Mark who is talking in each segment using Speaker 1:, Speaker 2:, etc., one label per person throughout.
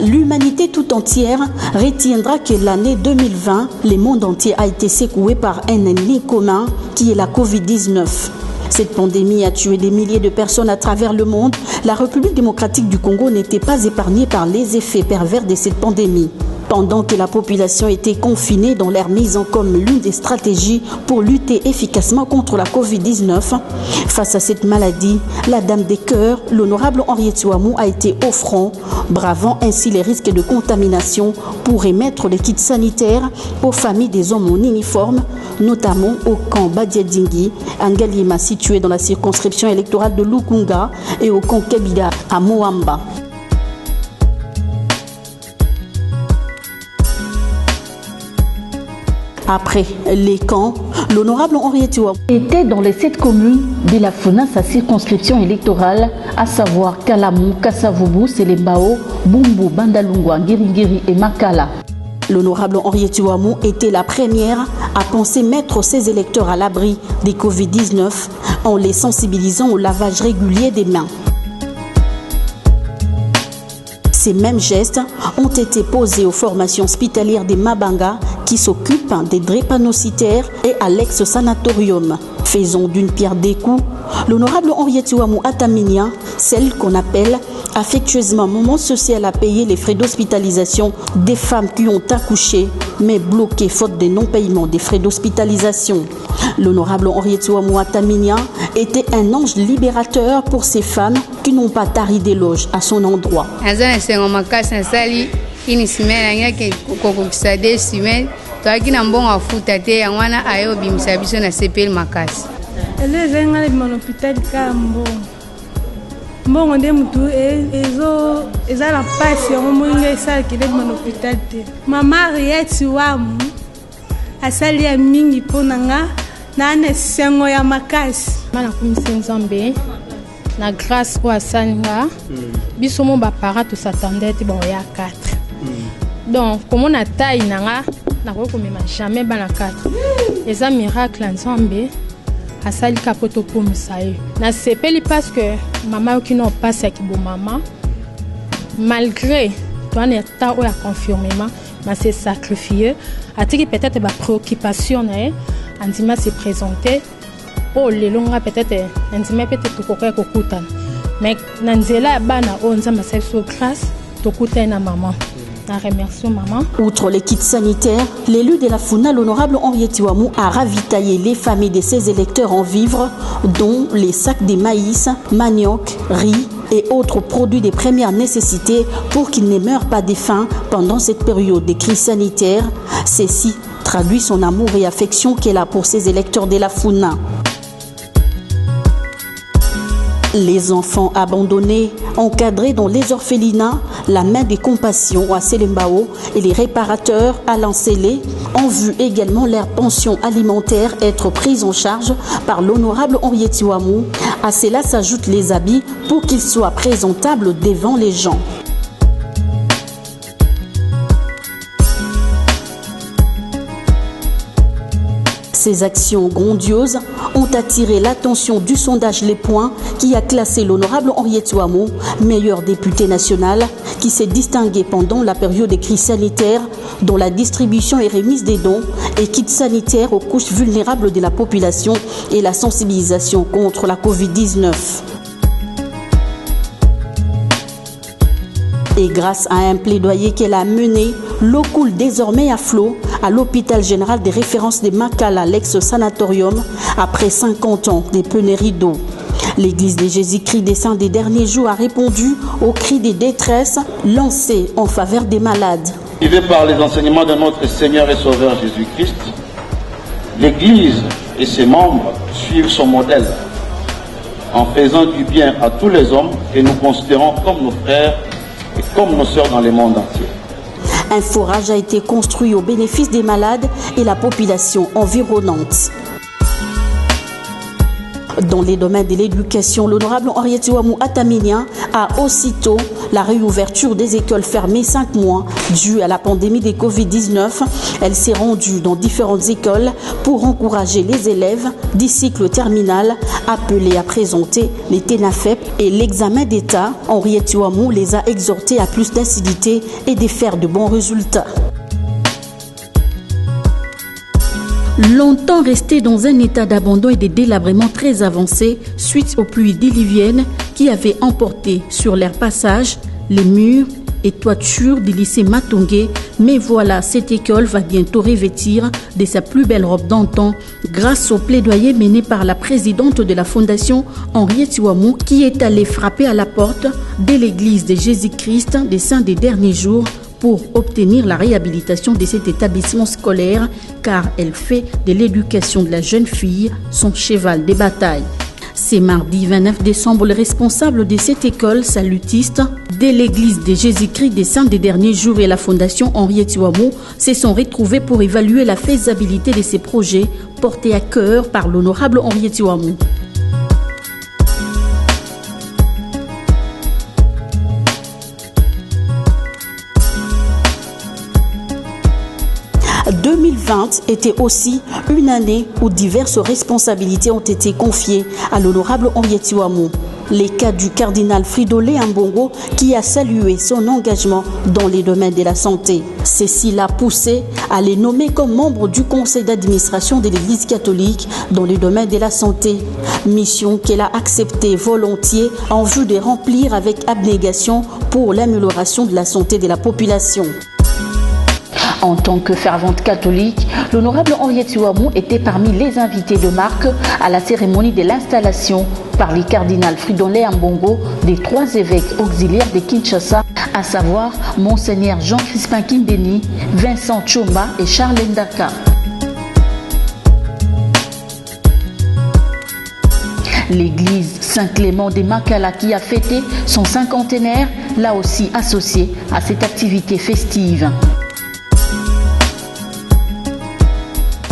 Speaker 1: L'humanité tout entière retiendra que l'année 2020, le monde entier a été secoué par un ennemi commun qui est la Covid-19. Cette pandémie a tué des milliers de personnes à travers le monde. La République démocratique du Congo n'était pas épargnée par les effets pervers de cette pandémie. Pendant que la population était confinée dans leur mise en comme l'une des stratégies pour lutter efficacement contre la Covid-19, face à cette maladie, la dame des cœurs, l'honorable Henriette Ouamou, a été au front, bravant ainsi les risques de contamination pour émettre les kits sanitaires aux familles des hommes en uniforme, notamment au camp Badiadingi, à Ngaliema situé dans la circonscription électorale de Lukunga, et au camp Kebida à Moamba. Après les camps, l'honorable Henriette Ouamou était dans les 7 communes de la FUNA, sa circonscription électorale, à savoir Kalamou, Kassavubu, Selembao, Bumbu, Bandalungwa, Ngirigiri et Makala. L'honorable Henriette Ouamou était la première à penser mettre ses électeurs à l'abri des Covid-19 en les sensibilisant au lavage régulier des mains. Ces mêmes gestes ont été posés aux formations hospitalières des Mabanga qui s'occupent des drépanocytaires et à l'ex-sanatorium. Faisons d'une pierre deux coups. L'honorable Henriette Ouamou Ataminia, celle qu'on appelle affectueusement moment social, a payé les frais d'hospitalisation des femmes qui ont accouché, mais bloquées faute de non-paiement des frais d'hospitalisation. L'honorable Henriette Ouamou Ataminia était un ange libérateur pour ces femmes qui n'ont pas tari d'éloges à son endroit.
Speaker 2: Mbongo nde mutu eza na pasi yango moninga esalaki na hôpital te. Mama Henriette Ouamou asali ya mingi mpo na nga na esengo ya makasi.
Speaker 3: Mana kumisa Nzambe na grâce oyo asali nga biso mo bapara tosatande te bango ya 4. Donc komona taille na nga nakoki komema jamais bana 4. Eza miracle Nzambe asali kapoto pomisa ye. Na sepeli parce que maman qui n'a pas ça qui bon maman malgré toi n'est pas au confirmement mais c'est sacrifié a dit peut-être ma préoccupation est andima se présenter oh les longa peut-être andima peut-être kokoya kokutana mais nanzela bana on nzamba sa so grâce tokutana maman. Maman.
Speaker 1: Outre les kits sanitaires, l'élu de la FUNA, l'honorable Henriette Ouamou, a ravitaillé les familles de ses électeurs en vivres, dont les sacs de maïs, manioc, riz et autres produits de première nécessité pour qu'ils ne meurent pas de faim pendant cette période de crise sanitaire. Ceci traduit son amour et affection qu'elle a pour ses électeurs de la FUNA. Les enfants abandonnés, encadrés dans les orphelinats, la main de compassion à Selembao et les réparateurs à Lancélé ont vu également leur pension alimentaire être prise en charge par l'honorable Henriette Ouamou. À cela s'ajoutent les habits pour qu'ils soient présentables devant les gens. Ces actions grandioses ont attiré l'attention du sondage Les Points qui a classé l'honorable Henriette Ouamou meilleur député national qui s'est distingué pendant la période de crise sanitaire dont la distribution et remise des dons et kits sanitaires aux couches vulnérables de la population et la sensibilisation contre la Covid-19. Et grâce à un plaidoyer qu'elle a mené, l'eau coule désormais à flot à l'hôpital général des références de Makala, l'ex-sanatorium, après 50 ans de pénurie d'eau. L'Église de Jésus-Christ des Saints des derniers jours a répondu aux cris de détresse lancés en faveur des malades.
Speaker 4: Guidée par les enseignements de notre Seigneur et Sauveur Jésus-Christ, l'Église et ses membres suivent son modèle en faisant du bien à tous les hommes que nous considérons comme nos frères et comme nos sœurs dans le monde entier.
Speaker 1: Un forage a été construit au bénéfice des malades et la population environnante. Dans les domaines de l'éducation, l'honorable Henriette Iwamou Ataminia a aussitôt la réouverture des écoles fermées 5 mois due à la pandémie de Covid-19. Elle s'est rendue dans différentes écoles pour encourager les élèves du cycle terminal appelés à présenter les TENAFEP et l'examen d'État. Henriette Iwamou les a exhortés à plus d'assiduité et de faire de bons résultats. Longtemps resté dans un état d'abandon et de délabrement très avancé suite aux pluies diluviennes qui avaient emporté sur leur passage les murs et toitures du lycée Matongé. Mais voilà, cette école va bientôt revêtir de sa plus belle robe d'antan grâce au plaidoyer mené par la présidente de la fondation Henriette Iwamou qui est allée frapper à la porte de l'église de Jésus-Christ des Saints des Derniers Jours pour obtenir la réhabilitation de cet établissement scolaire car elle fait de l'éducation de la jeune fille son cheval de bataille. C'est mardi 29 décembre, le responsable de cette école salutiste de l'église de Jésus-Christ des Saints des Derniers Jours et la fondation Henriette Iwamou se sont retrouvés pour évaluer la faisabilité de ces projets portés à cœur par l'honorable Henriette Iwamou. « 2020 était aussi une année où diverses responsabilités ont été confiées à l'honorable Henriette Iwamou. Les cas du cardinal Fridolin Ambongo qui a salué son engagement dans les domaines de la santé. Ceci l'a poussé à les nommer comme membre du conseil d'administration de l'Église catholique dans le domaine de la santé. Mission qu'elle a acceptée volontiers en vue de remplir avec abnégation pour l'amélioration de la santé de la population. En tant que fervente catholique, l'honorable Henriette Iwamou était parmi les invités de marque à la cérémonie de l'installation par les cardinals Fridolin Ambongo des 3 évêques auxiliaires de Kinshasa, à savoir Monseigneur Jean-Crispin Kindeni, Vincent Chomba et Charles Ndaka. L'église Saint-Clément de Makala qui a fêté son 50aire l'a aussi associé à cette activité festive.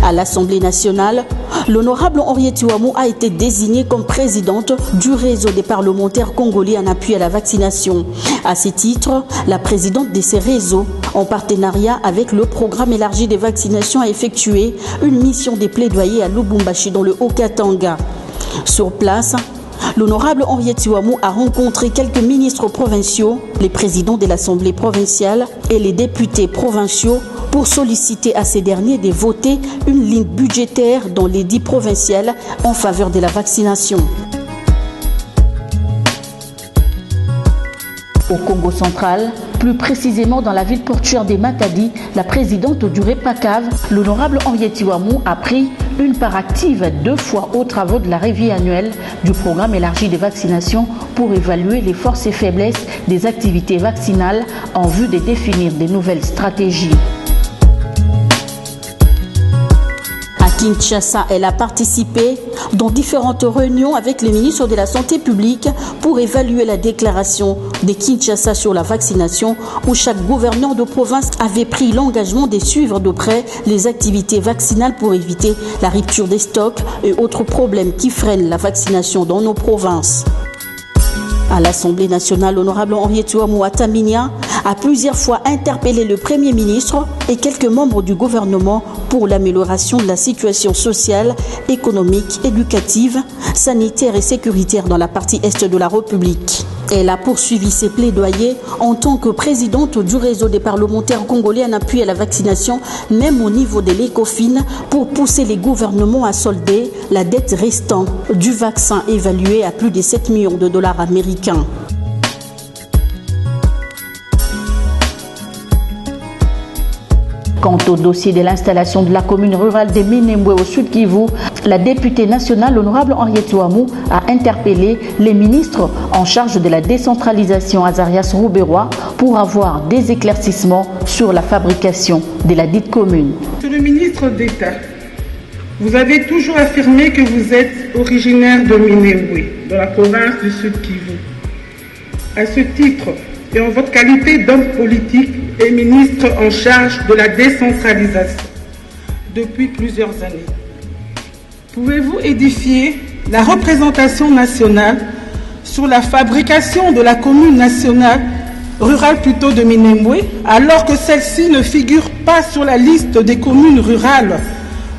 Speaker 1: À l'Assemblée nationale, l'honorable Henriette Iwamou a été désignée comme présidente du réseau des parlementaires congolais en appui à la vaccination. À ce titre, la présidente de ces réseaux, en partenariat avec le programme élargi des vaccinations, a effectué une mission de plaidoyer à Lubumbashi dans le Haut-Katanga. Sur place, l'honorable Henriette Iwamou a rencontré quelques ministres provinciaux, les présidents de l'Assemblée provinciale et les députés provinciaux pour solliciter à ces derniers de voter une ligne budgétaire dans les 10 provinciales en faveur de la vaccination. Au Congo central, plus précisément dans la ville portuaire des Matadi, la présidente du REPACAV, l'honorable Henriette Iwamou, a pris une part active 2 fois aux travaux de la revue annuelle du programme élargi de vaccination pour évaluer les forces et faiblesses des activités vaccinales en vue de définir de nouvelles stratégies. Kinshasa, elle a participé dans différentes réunions avec les ministres de la Santé publique pour évaluer la déclaration de Kinshasa sur la vaccination où chaque gouverneur de province avait pris l'engagement de suivre de près les activités vaccinales pour éviter la rupture des stocks et autres problèmes qui freinent la vaccination dans nos provinces. À l'Assemblée nationale, l'honorable Henriette Iwamou Ataminia a plusieurs fois interpellé le Premier ministre et quelques membres du gouvernement pour l'amélioration de la situation sociale, économique, éducative, sanitaire et sécuritaire dans la partie est de la République. Elle a poursuivi ses plaidoyers en tant que présidente du réseau des parlementaires congolais en appui à la vaccination, même au niveau de l'ECOFIN, pour pousser les gouvernements à solder la dette restante du vaccin évaluée à plus de 7 millions de dollars américains. Quant au dossier de l'installation de la commune rurale de Minembwe au Sud Kivu, la députée nationale, l'honorable Henriette Iwamou, a interpellé les ministres en charge de la décentralisation Azarias Rouberois pour avoir des éclaircissements sur la fabrication de la dite commune.
Speaker 5: Monsieur le ministre d'État, vous avez toujours affirmé que vous êtes originaire de Minembwe, dans la province du Sud Kivu. À ce titre, et en votre qualité d'homme politique et ministre en charge de la décentralisation depuis plusieurs années, pouvez-vous édifier la représentation nationale sur la fabrication de la commune nationale rurale plutôt de Minembwe, alors que celle-ci ne figure pas sur la liste des communes rurales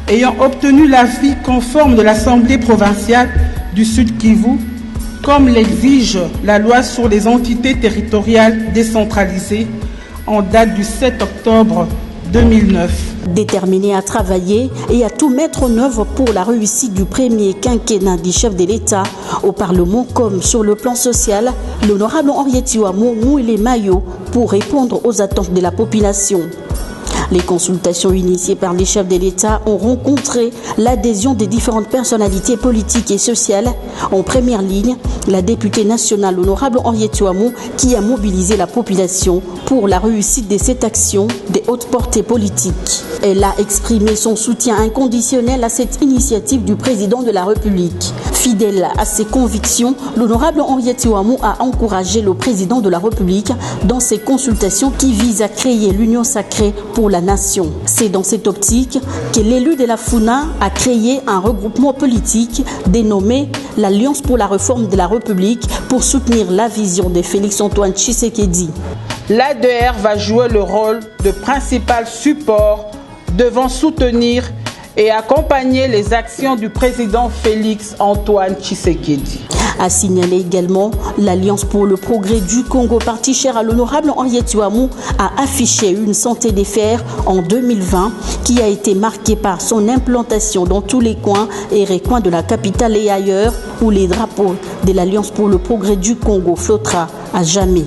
Speaker 5: ayant obtenu l'avis conforme de l'Assemblée provinciale du Sud Kivu, comme l'exige la loi sur les entités territoriales décentralisées en date du 7 octobre 2009.
Speaker 1: Déterminé à travailler et à tout mettre en œuvre pour la réussite du premier quinquennat du chef de l'État au Parlement comme sur le plan social, l'honorable Henriette Iouamou mouille les maillots pour répondre aux attentes de la population. Les consultations initiées par les chefs de l'État ont rencontré l'adhésion des différentes personnalités politiques et sociales. En première ligne, la députée nationale honorable Henriette Iouamou qui a mobilisé la population pour la réussite de cette action de haute portée politique. Elle a exprimé son soutien inconditionnel à cette initiative du président de la République. Fidèle à ses convictions, l'honorable Henriette Iouamou a encouragé le président de la République dans ses consultations qui visent à créer l'union sacrée pour la nation. C'est dans cette optique que l'élu de la FUNA a créé un regroupement politique dénommé l'Alliance pour la réforme de la République pour soutenir la vision de Félix-Antoine Tshisekedi.
Speaker 5: L'ADR va jouer le rôle de principal support devant soutenir et accompagner les actions du président Félix-Antoine Tshisekedi.
Speaker 1: A signalé également l'Alliance pour le progrès du Congo, parti cher à l'honorable Henriette Iouamou, a affiché une santé des fers en 2020 qui a été marquée par son implantation dans tous les coins et recoins de la capitale et ailleurs où les drapeaux de l'Alliance pour le progrès du Congo flottera à jamais.